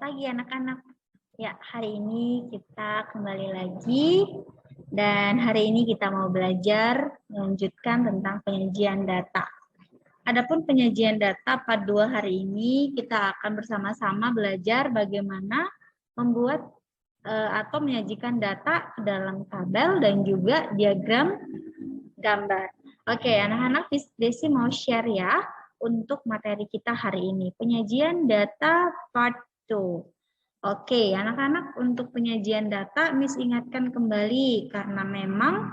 pagi anak-anak. Ya, hari ini kita kembali lagi dan hari ini kita mau belajar melanjutkan tentang penyajian data. Adapun penyajian data pada 2 hari ini kita akan bersama-sama belajar bagaimana membuat atau menyajikan data ke dalam tabel dan juga diagram gambar. Oke, anak-anak, Desi mau share ya untuk materi kita hari ini, penyajian data part 2. Oke, anak-anak, untuk penyajian data, Miss ingatkan kembali karena memang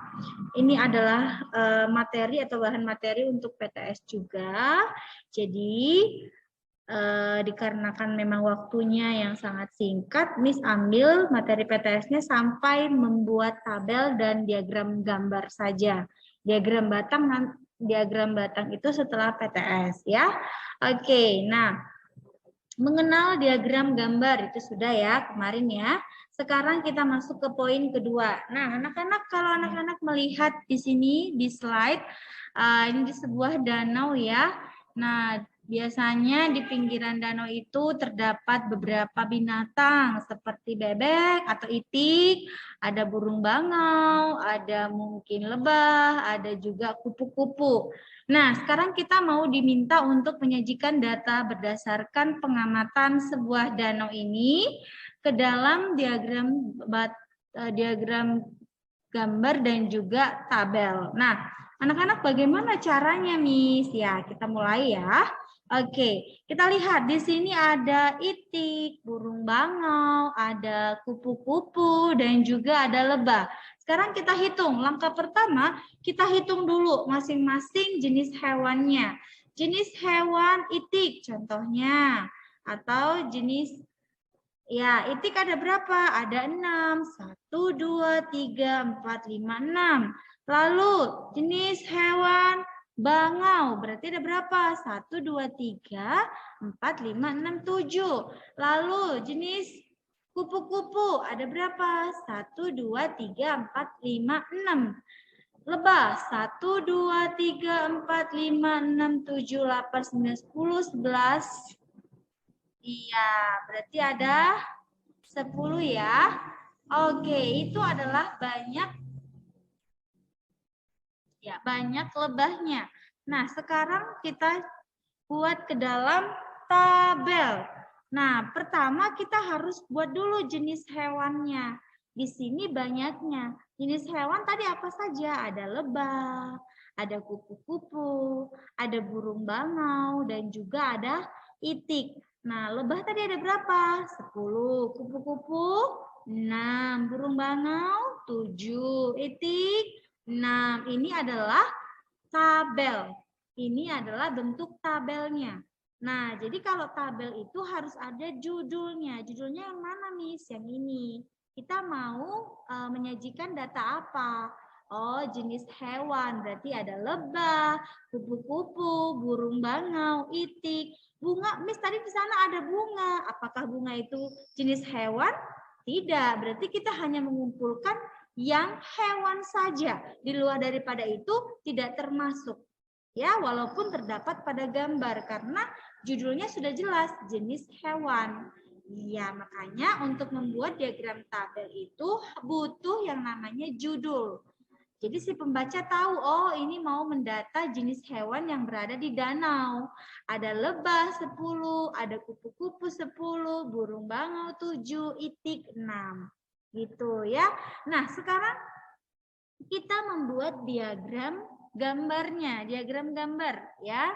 ini adalah materi atau bahan materi untuk PTS juga. Jadi dikarenakan memang waktunya yang sangat singkat, Miss ambil materi PTS-nya sampai membuat tabel dan diagram gambar saja. Diagram batang itu setelah PTS ya. Oke, nah mengenal diagram gambar itu sudah ya kemarin ya. Sekarang kita masuk ke poin kedua. Nah, anak-anak, kalau anak-anak melihat di sini di slide, ini di sebuah danau ya. Nah, biasanya di pinggiran danau itu terdapat beberapa binatang seperti bebek atau itik, ada burung bangau, ada mungkin lebah, ada juga kupu-kupu. Nah, sekarang kita mau diminta untuk menyajikan data berdasarkan pengamatan sebuah danau ini ke dalam diagram gambar dan juga tabel. Nah, anak-anak bagaimana caranya, Miss? Ya, kita mulai ya. Oke, kita lihat di sini ada itik, burung bangau, ada kupu-kupu, dan juga ada lebah. Sekarang kita hitung. Langkah pertama, kita hitung dulu masing-masing jenis hewannya. Jenis hewan itik contohnya. Atau jenis, ya itik ada berapa? Ada 6. 1, 2, 3, 4, 5, 6. Lalu jenis hewan bangau berarti ada berapa? 1, 2, 3, 4, 5, 6, 7. Lalu jenis kupu-kupu ada berapa? 1, 2, 3, 4, 5, 6. Lebah 1, 2, 3, 4, 5, 6, 7, 8, 9, 10, 11. Iya, berarti ada 10 ya. Oke, itu adalah banyak lebahnya. Nah, sekarang kita buat ke dalam tabel. Nah, pertama kita harus buat dulu jenis hewannya. Di sini banyaknya. Jenis hewan tadi apa saja? Ada lebah, ada kupu-kupu, ada burung bangau, dan juga ada itik. Nah, lebah tadi ada berapa? 10. Kupu-kupu 6. Burung bangau 7. Itik 6. Ini adalah tabel. Ini adalah bentuk tabelnya. Nah, jadi kalau tabel itu harus ada judulnya. Judulnya yang mana, Miss? Yang ini. Kita mau menyajikan data apa? Oh, jenis hewan. Berarti ada lebah, kupu-kupu, burung bangau, itik. Bunga, Miss tadi di sana ada bunga. Apakah bunga itu jenis hewan? Tidak. Berarti kita hanya mengumpulkan yang hewan saja. Di luar daripada itu tidak termasuk. Ya, walaupun terdapat pada gambar karena judulnya sudah jelas jenis hewan. Ya, makanya untuk membuat diagram tabel itu butuh yang namanya judul. Jadi si pembaca tahu, oh ini mau mendata jenis hewan yang berada di danau. Ada lebah 10, ada kupu-kupu 10, burung bangau 7, itik 6. Gitu ya. Nah, sekarang kita membuat diagram gambarnya, diagram gambar ya.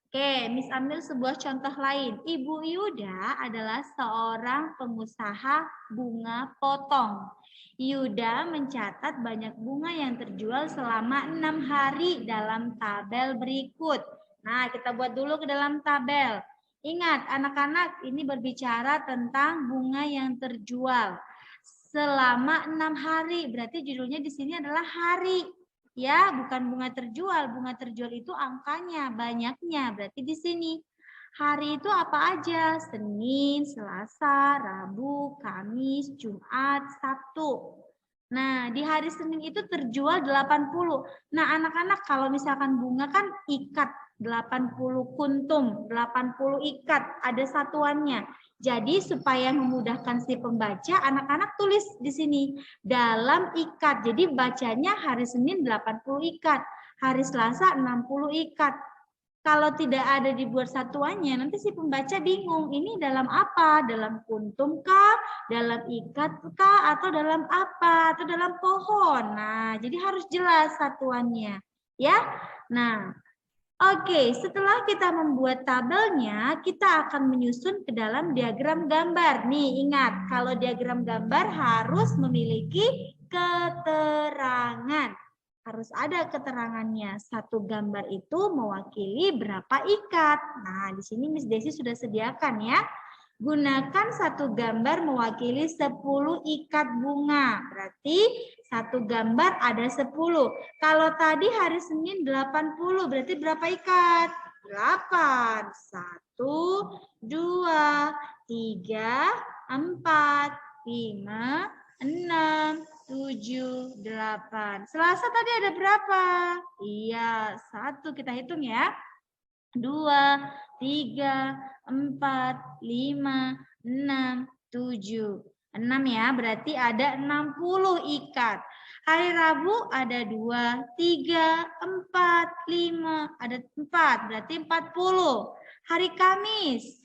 Oke, Miss ambil sebuah contoh lain. Ibu Yuda adalah seorang pengusaha bunga potong. Yuda mencatat banyak bunga yang terjual selama 6 hari dalam tabel berikut. Nah, kita buat dulu ke dalam tabel. Ingat, anak-anak, ini berbicara tentang bunga yang terjual selama 6 hari. Berarti judulnya di sini adalah hari. Ya, bukan bunga terjual. Bunga terjual itu angkanya, banyaknya. Berarti di sini. Hari itu apa aja? Senin, Selasa, Rabu, Kamis, Jumat, Sabtu. Nah, di hari Senin itu terjual 80. Nah, anak-anak kalau misalkan bunga kan ikat. 80 kuntum, 80 ikat, ada satuannya. Jadi supaya memudahkan si pembaca, anak-anak tulis di sini dalam ikat. Jadi bacanya hari Senin 80 ikat, hari Selasa 60 ikat. Kalau tidak ada dibuat satuannya, nanti si pembaca bingung, ini dalam apa? Dalam kuntum kah? Dalam ikat kah? Atau dalam apa? Atau dalam pohon? Nah, jadi harus jelas satuannya. Ya, nah, oke, setelah kita membuat tabelnya, kita akan menyusun ke dalam diagram gambar. Nih, ingat, kalau diagram gambar harus memiliki keterangan. Harus ada keterangannya. Satu gambar itu mewakili berapa ikat. Nah, di sini Miss Desi sudah sediakan ya. Gunakan satu gambar mewakili 10 ikat bunga. Berarti satu gambar ada 10. Kalau tadi hari Senin 80, berarti berapa ikat? 8. 1, 2, 3, 4, 5, 6, 7, 8. Selasa tadi ada berapa? Iya, 1. Kita hitung ya. 2, 3, 4, 5, 6, 7. 6 ya, berarti ada 60 ikat. Hari Rabu ada 2, 3, 4, 5, ada 4, berarti 40. Hari Kamis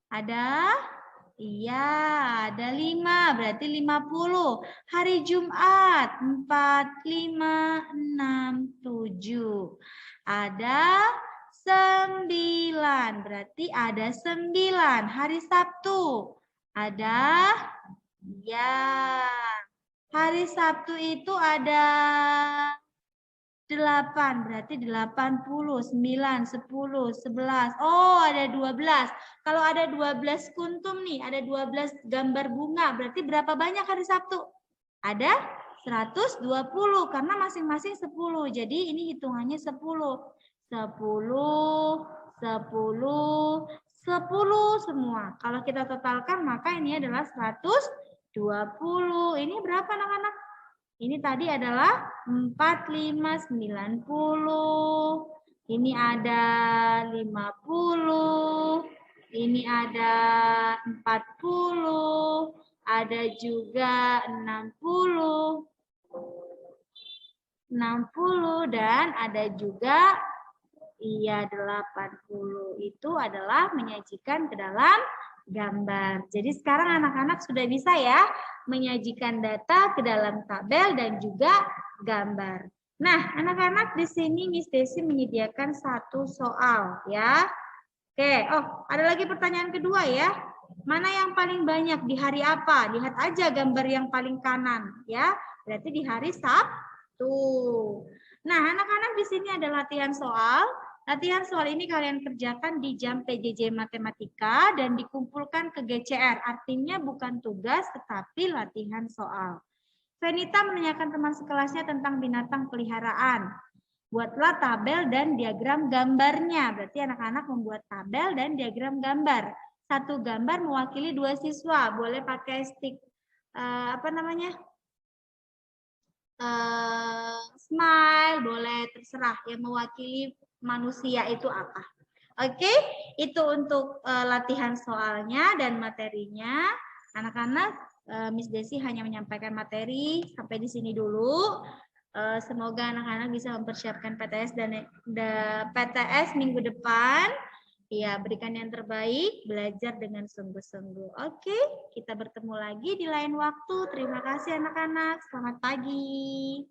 ada, iya, ada 5, berarti 50. Hari Jumat 4, 5, 6, 7. Ada 9, berarti ada 9. Hari Sabtu ada, ya, hari Sabtu itu ada 8, berarti 80, 9, 10, 11. Oh, ada 12. Kalau ada 12 kuntum nih, ada 12 gambar bunga, berarti berapa banyak hari Sabtu? Ada 120, karena masing-masing 10. Jadi ini hitungannya 10. 10, 10, 10 semua. Kalau kita totalkan, maka ini adalah 120. Ini berapa anak-anak? Ini tadi adalah 4, 5, 90. Ini ada 50. Ini ada 40. Ada juga 60. 60 dan ada juga 80. Itu adalah menyajikan ke dalam gambar. Jadi sekarang anak-anak sudah bisa ya menyajikan data ke dalam tabel dan juga gambar. Nah, anak-anak di sini Miss Desi menyediakan satu soal ya. Oke, oh ada lagi pertanyaan kedua ya. Mana yang paling banyak di hari apa? Lihat aja gambar yang paling kanan ya. Berarti di hari Sabtu. Nah, anak-anak di sini ada latihan soal. Latihan soal ini kalian kerjakan di jam PJJ Matematika dan dikumpulkan ke GCR. Artinya bukan tugas tetapi latihan soal. Venita menanyakan teman sekelasnya tentang binatang peliharaan. Buatlah tabel dan diagram gambarnya. Berarti anak-anak membuat tabel dan diagram gambar. Satu gambar mewakili 2 siswa. Boleh pakai stick smile, boleh terserah yang mewakili manusia itu apa. Oke, itu untuk latihan soalnya dan materinya. Anak-anak, Miss Desi hanya menyampaikan materi sampai di sini dulu. Semoga anak-anak bisa mempersiapkan PTS dan PTS minggu depan. Ya, berikan yang terbaik, belajar dengan sungguh-sungguh. Oke, kita bertemu lagi di lain waktu. Terima kasih anak-anak. Selamat pagi.